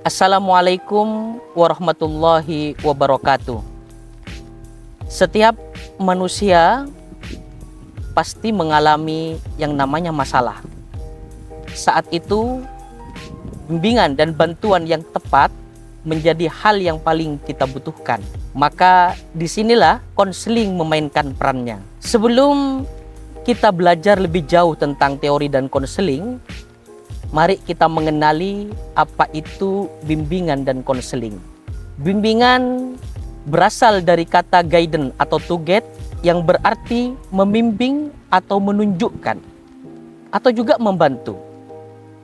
Assalamualaikum warahmatullahi wabarakatuh. Setiap manusia pasti mengalami yang namanya masalah. Saat itu, bimbingan dan bantuan yang tepat menjadi hal yang paling kita butuhkan. Maka disinilah konseling memainkan perannya. Sebelum kita belajar lebih jauh tentang teori dan konseling, mari kita mengenali apa itu bimbingan dan konseling. Bimbingan berasal dari kata guidance atau to guide yang berarti membimbing atau menunjukkan atau juga membantu.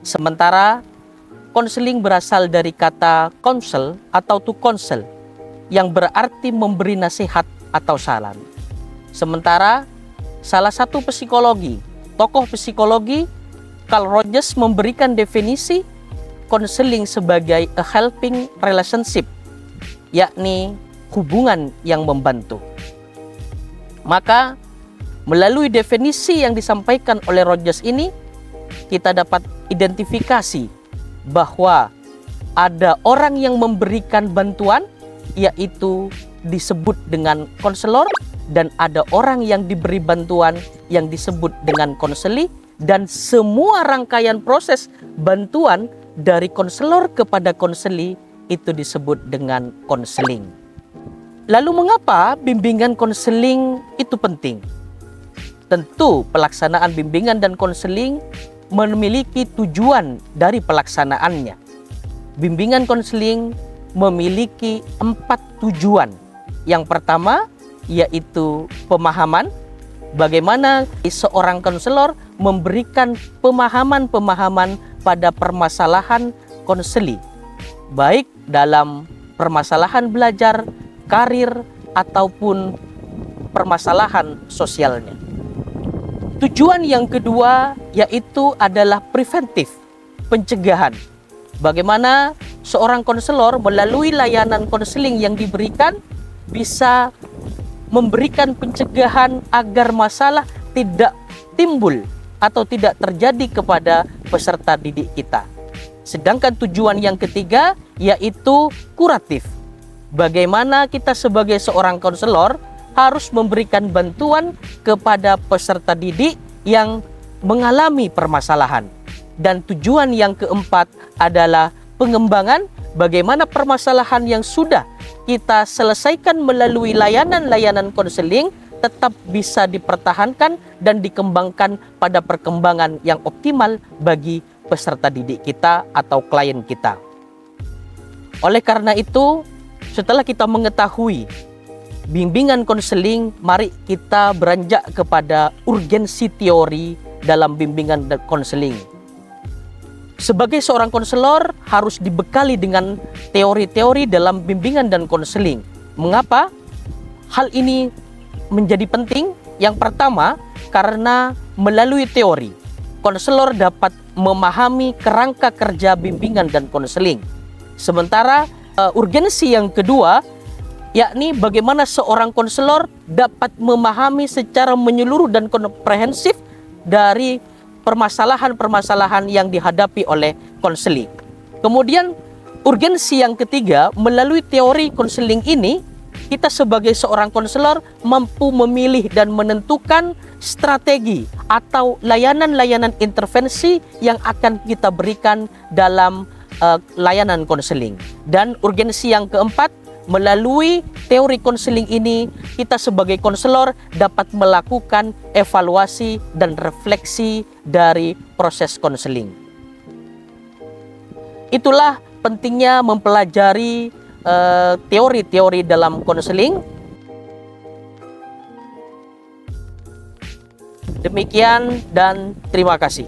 Sementara konseling berasal dari kata counsel atau to counsel yang berarti memberi nasihat atau saran. Sementara salah satu tokoh psikologi Carl Rogers memberikan definisi konseling sebagai a helping relationship, yakni hubungan yang membantu. Maka melalui definisi yang disampaikan oleh Rogers ini, kita dapat identifikasi bahwa ada orang yang memberikan bantuan, yaitu disebut dengan konselor, dan ada orang yang diberi bantuan yang disebut dengan konseli. Dan semua rangkaian proses bantuan dari konselor kepada konseli itu disebut dengan konseling. Lalu mengapa bimbingan konseling itu penting? Tentu pelaksanaan bimbingan dan konseling memiliki tujuan dari pelaksanaannya. Bimbingan konseling memiliki 4 tujuan. Yang pertama yaitu pemahaman. Bagaimana seorang konselor memberikan pemahaman-pemahaman pada permasalahan konseli, baik dalam permasalahan belajar, karir, ataupun permasalahan sosialnya. Tujuan yang kedua yaitu adalah preventif, pencegahan. Bagaimana seorang konselor melalui layanan konseling yang diberikan bisa memberikan pencegahan agar masalah tidak timbul atau tidak terjadi kepada peserta didik kita. Sedangkan tujuan yang ketiga yaitu kuratif. Bagaimana kita sebagai seorang konselor harus memberikan bantuan kepada peserta didik yang mengalami permasalahan. Dan tujuan yang keempat adalah pengembangan, bagaimana permasalahan yang sudah kita selesaikan melalui layanan-layanan konseling tetap bisa dipertahankan dan dikembangkan pada perkembangan yang optimal bagi peserta didik kita atau klien kita. Oleh karena itu, setelah kita mengetahui bimbingan konseling, mari kita beranjak kepada urgensi teori dalam bimbingan dan konseling. Sebagai seorang konselor harus dibekali dengan teori-teori dalam bimbingan dan konseling. Mengapa hal ini menjadi penting? Yang pertama, karena melalui teori, konselor dapat memahami kerangka kerja bimbingan dan konseling. Sementara urgensi yang kedua, yakni bagaimana seorang konselor dapat memahami secara menyeluruh dan komprehensif dari permasalahan-permasalahan yang dihadapi oleh konseling. Kemudian urgensi yang ketiga, melalui teori konseling ini, kita sebagai seorang konselor mampu memilih dan menentukan strategi atau layanan-layanan intervensi yang akan kita berikan dalam layanan konseling. Dan urgensi yang keempat, melalui teori konseling ini, kita sebagai konselor dapat melakukan evaluasi dan refleksi dari proses konseling. Itulah pentingnya mempelajari teori-teori dalam konseling. Demikian dan terima kasih.